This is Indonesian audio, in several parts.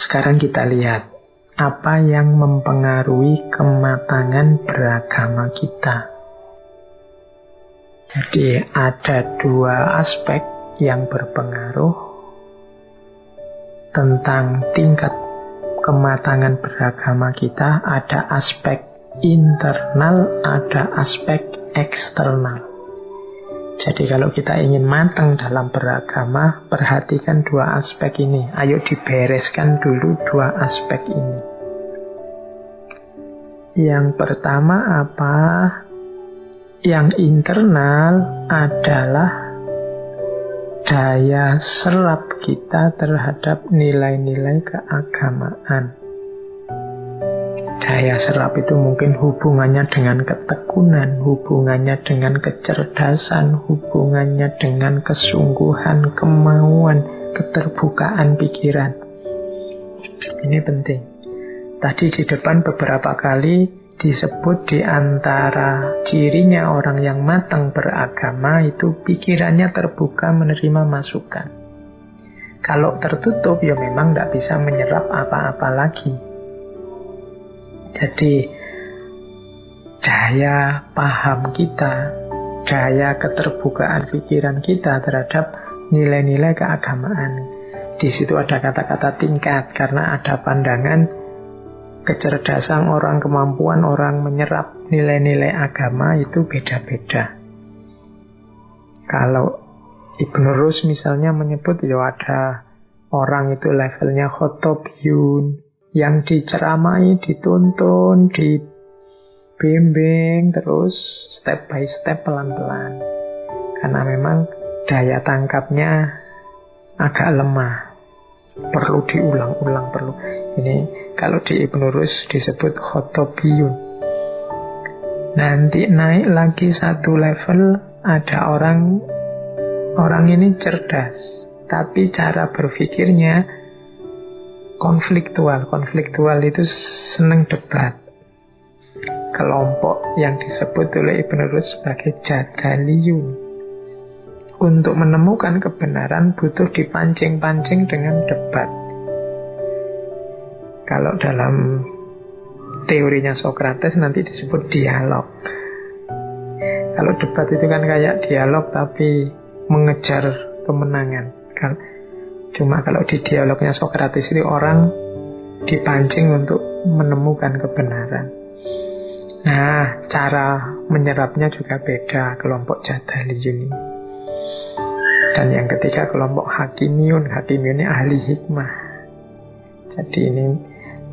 Sekarang kita lihat apa yang mempengaruhi kematangan beragama kita. Jadi ada dua aspek yang berpengaruh tentang tingkat kematangan beragama kita. Ada aspek internal, ada aspek eksternal. Jadi kalau kita ingin matang dalam beragama, perhatikan dua aspek ini. Ayo dibereskan dulu dua aspek ini. Yang pertama apa? Yang internal adalah daya serap kita terhadap nilai-nilai keagamaan. Daya serap itu mungkin hubungannya dengan ketekunan, hubungannya dengan kecerdasan, hubungannya dengan kesungguhan, kemauan, keterbukaan pikiran. Ini penting. Tadi di depan beberapa kali disebut di antara cirinya orang yang matang beragama itu pikirannya terbuka menerima masukan. Kalau tertutup ya memang tidak bisa menyerap apa-apa lagi. Jadi daya paham kita, daya keterbukaan pikiran kita terhadap nilai-nilai keagamaan. Di situ ada kata-kata tingkat karena ada pandangan kecerdasan orang, kemampuan orang menyerap nilai-nilai agama itu beda-beda. Kalau Ibnu Rus misalnya menyebut ya ada orang itu levelnya khotobiyun, yang diceramai, dituntun, dibimbing terus step by step pelan-pelan. Karena memang daya tangkapnya agak lemah. Perlu diulang-ulang, perlu. Ini kalau di Ibnu Rus disebut khotobiyun. Nanti naik lagi satu level, ada orang ini cerdas, tapi cara berpikirnya konfliktual. Konfliktual itu senang debat. Kelompok yang disebut oleh Ibnu Rus sebagai jadaliyun. Untuk menemukan kebenaran butuh dipancing-pancing dengan debat. Kalau dalam teorinya Sokrates nanti disebut dialog. Kalau debat itu kan kayak dialog tapi mengejar kemenangan. Cuma kalau di dialognya Sokrates ini orang dipancing untuk menemukan kebenaran. Nah, cara menyerapnya juga beda kelompok jadaliyun ini. Dan yang ketiga kelompok hakimiyun. Hakimiyun ini ahli hikmah. Jadi ini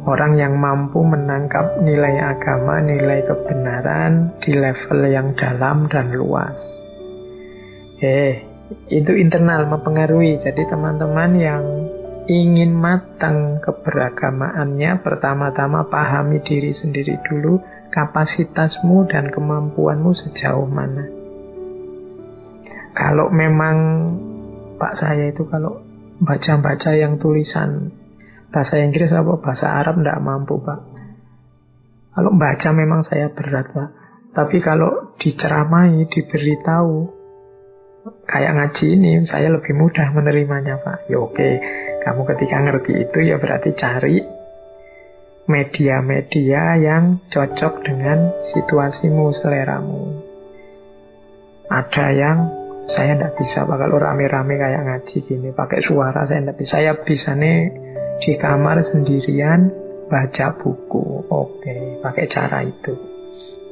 orang yang mampu menangkap nilai agama, nilai kebenaran di level yang dalam dan luas. Itu internal mempengaruhi. Jadi teman-teman yang ingin matang keberagamaannya, pertama-tama pahami diri sendiri dulu, kapasitasmu dan kemampuanmu sejauh mana. Kalau memang Pak saya itu kalau baca-baca yang tulisan bahasa Inggris atau bahasa Arab tidak mampu Pak. Kalau baca memang saya berat Pak. Tapi kalau diceramai, diberitahu kayak ngaji ini, saya lebih mudah menerimanya Pak. Ya oke, kamu ketika ngerti itu ya berarti cari media-media yang cocok dengan situasimu, seleramu. Ada yang saya tidak bisa Pak, kalau rame-rame kayak ngaji gini pakai suara saya tidak bisa. Saya bisa nih di kamar sendirian baca buku. Oke, pakai cara itu.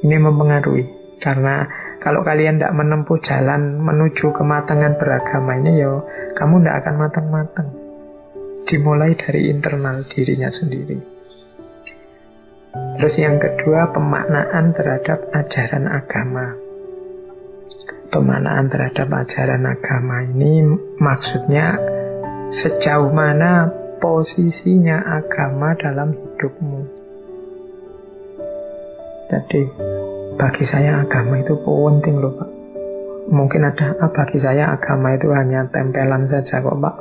Ini mempengaruhi. Karena kalau kalian tidak menempuh jalan menuju kematangan beragama ini, ya kamu tidak akan matang-matang. Dimulai dari internal dirinya sendiri. Terus yang kedua, pemaknaan terhadap ajaran agama. Pemaknaan terhadap ajaran agama ini maksudnya sejauh mana posisinya agama dalam hidupmu. Jadi bagi saya agama itu penting loh Pak. Mungkin ada bagi saya agama itu hanya tempelan saja kok Pak,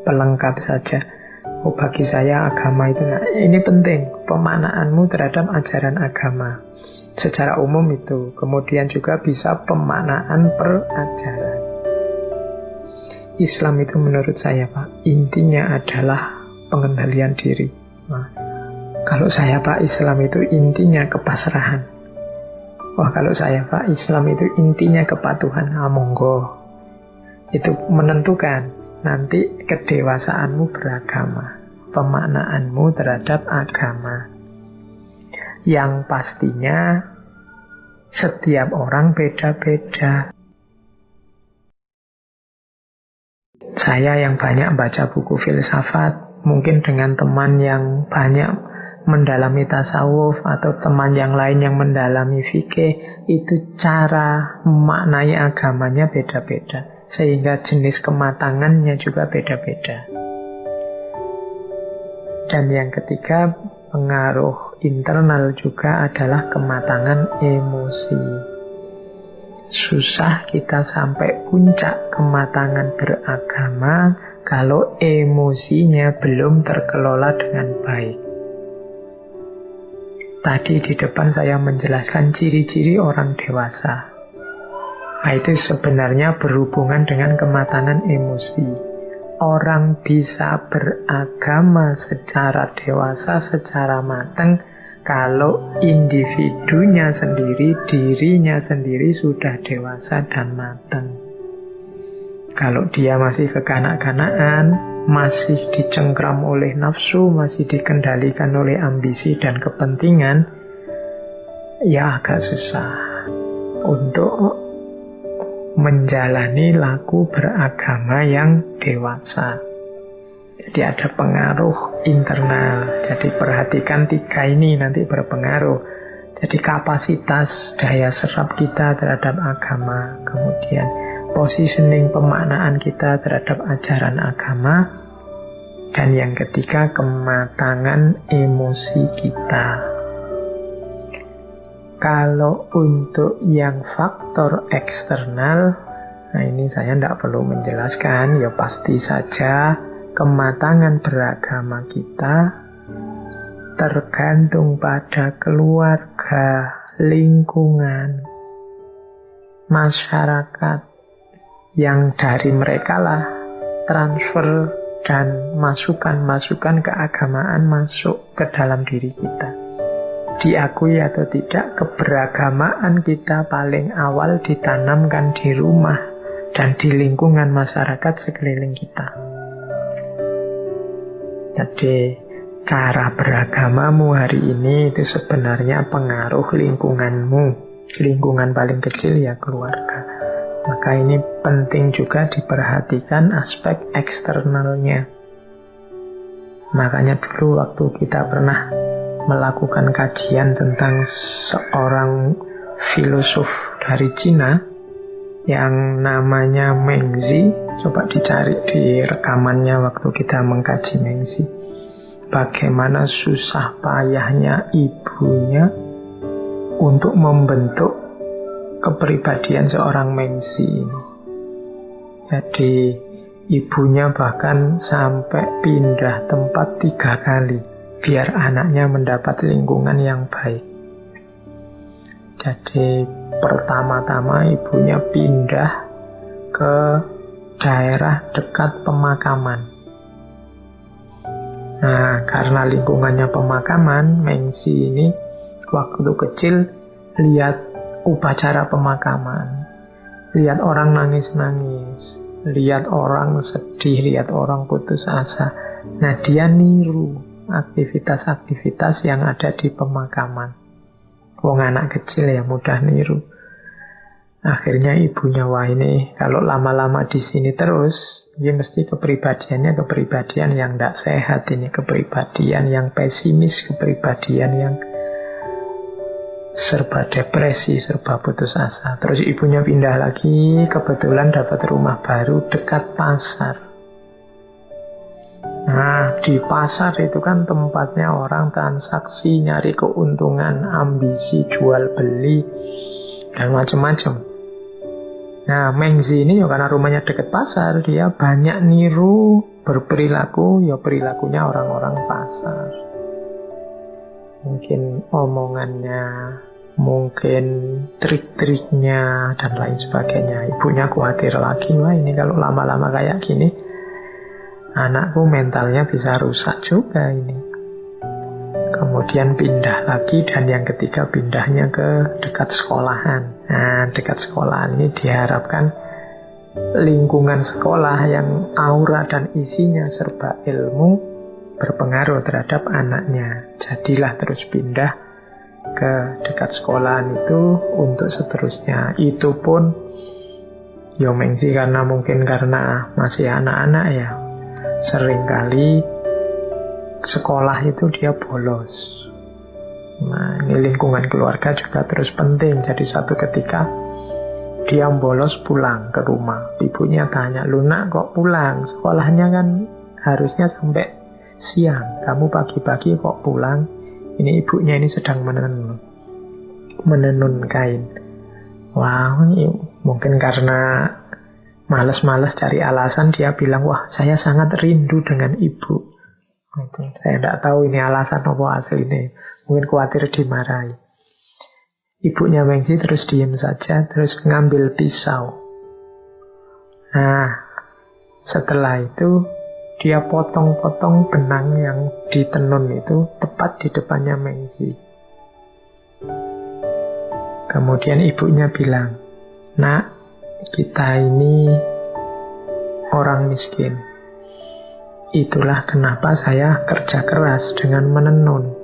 pelengkap saja. Bagi saya agama itu ini penting, pemaknaanmu terhadap ajaran agama secara umum itu. Kemudian juga bisa pemaknaan per ajaran. Islam itu menurut saya Pak, intinya adalah pengendalian diri. Nah, kalau saya Pak, Islam itu intinya kepasrahan. Wah, kalau saya Pak, Islam itu intinya kepatuhan. Monggo. Itu menentukan nanti kedewasaanmu beragama, pemaknaanmu terhadap agama. Yang pastinya setiap orang beda-beda. Saya yang banyak baca buku filsafat, mungkin dengan teman yang banyak mendalami tasawuf, atau teman yang lain yang mendalami fikih, itu cara memaknai agamanya beda-beda, sehingga jenis kematangannya juga beda-beda. Dan yang ketiga, pengaruh internal juga adalah kematangan emosi. Susah kita sampai puncak kematangan beragama kalau emosinya belum terkelola dengan baik. Tadi di depan saya menjelaskan ciri-ciri orang dewasa. Nah, itu sebenarnya berhubungan dengan kematangan emosi. Orang bisa beragama secara dewasa, secara matang, kalau individunya sendiri, dirinya sendiri sudah dewasa dan matang. Kalau dia masih kekanak-kanakan, masih dicengkram oleh nafsu, masih dikendalikan oleh ambisi dan kepentingan, ya agak susah untuk menjalani laku beragama yang dewasa. Jadi ada pengaruh internal. Jadi perhatikan tiga ini nanti berpengaruh. Jadi kapasitas daya serap kita terhadap agama, kemudian positioning pemaknaan kita terhadap ajaran agama, dan yang ketiga kematangan emosi kita. Kalau untuk yang faktor eksternal, nah ini saya tidak perlu menjelaskan, ya pasti saja kematangan beragama kita tergantung pada keluarga, lingkungan, masyarakat, yang dari mereka lah transfer dan masukan-masukan keagamaan masuk ke dalam diri kita. Diakui atau tidak, keberagamaan kita paling awal ditanamkan di rumah dan di lingkungan masyarakat sekeliling kita. Jadi cara beragamamu hari ini itu sebenarnya pengaruh lingkunganmu. Lingkungan paling kecil ya keluarga. Maka ini penting juga diperhatikan aspek eksternalnya. Makanya dulu waktu kita pernah melakukan kajian tentang seorang filosof dari Cina yang namanya Mengzi. Coba dicari di rekamannya waktu kita mengkaji Mengzi. Bagaimana susah payahnya ibunya untuk membentuk kepribadian seorang Mengzi ini. Jadi ibunya bahkan sampai pindah tempat 3 kali biar anaknya mendapat lingkungan yang baik. Jadi pertama-tama ibunya pindah ke daerah dekat pemakaman. Nah, karena lingkungannya pemakaman, Mengzi ini waktu kecil lihat upacara pemakaman, lihat orang nangis-nangis, lihat orang sedih, lihat orang putus asa. Nah, dia niru aktivitas-aktivitas yang ada di pemakaman. Wong anak kecil ya mudah niru. Akhirnya ibunya, wah ini kalau lama-lama di sini terus, dia mesti kepribadiannya kepribadian yang tidak sehat ini, kepribadian yang pesimis, kepribadian yang serba depresi, serba putus asa. Terus ibunya pindah lagi, kebetulan dapat rumah baru dekat pasar. Nah, di pasar itu kan tempatnya orang transaksi, nyari keuntungan, ambisi, jual beli, dan macam-macam. Nah, Mengzi ini ya karena rumahnya dekat pasar, dia banyak niru berperilaku, ya perilakunya orang-orang pasar. Mungkin omongannya, mungkin trik-triknya, dan lain sebagainya. Ibunya khawatir lagi, wah ini kalau lama-lama kayak gini, Anakku mentalnya bisa rusak juga ini. Kemudian pindah lagi, dan yang ketiga pindahnya ke dekat sekolahan. Nah, dekat sekolahan ini diharapkan lingkungan sekolah yang aura dan isinya serba ilmu berpengaruh terhadap anaknya. Jadilah terus pindah ke dekat sekolahan itu untuk seterusnya. Itu pun Yomengsi karena masih anak-anak ya, seringkali sekolah itu dia bolos. Nah, ini lingkungan keluarga juga terus penting. Jadi suatu ketika dia bolos pulang ke rumah. Ibunya tanya, "Lu nak kok pulang? Sekolahnya kan harusnya sampai siang. Kamu pagi-pagi kok pulang?" Ini ibunya ini sedang menenun kain. Wah, mungkin karena males-males cari alasan, dia bilang, "Wah, saya sangat rindu dengan ibu." Itu, saya tidak tahu ini alasan apa aslinya. Mungkin khawatir dimarahi. Ibunya Mengsi terus diam saja, terus ngambil pisau. Nah, setelah itu dia potong-potong benang yang ditenun itu tepat di depannya Mengsi. Kemudian ibunya bilang, "Nak, kita ini orang miskin. Itulah kenapa saya kerja keras dengan menenun.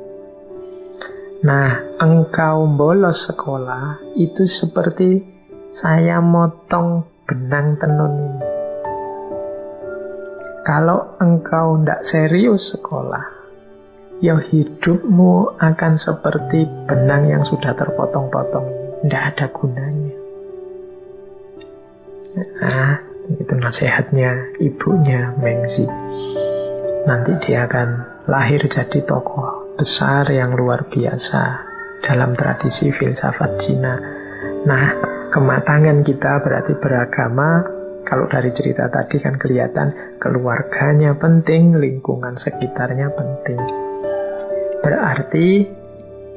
Nah, engkau bolos sekolah itu seperti saya motong benang tenun ini. Kalau engkau tidak serius sekolah, ya hidupmu akan seperti benang yang sudah terpotong-potong ini. Tidak ada gunanya." Nah, itu nasihatnya ibunya Mengsi. Nanti dia akan lahir jadi tokoh besar yang luar biasa dalam tradisi filsafat Cina. Nah, kematangan kita berarti beragama. Kalau dari cerita tadi kan kelihatan keluarganya penting, lingkungan sekitarnya penting. Berarti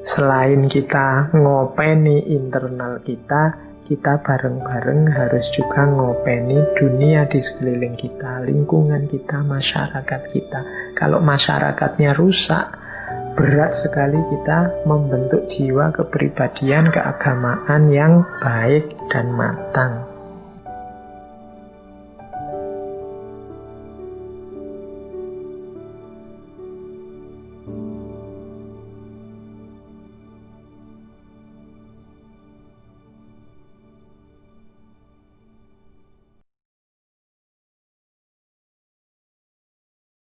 selain kita ngopeni internal kita bareng-bareng harus juga ngopeni dunia di sekeliling kita, lingkungan kita, masyarakat kita. Kalau masyarakatnya rusak, berat sekali kita membentuk jiwa kepribadian keagamaan yang baik dan matang.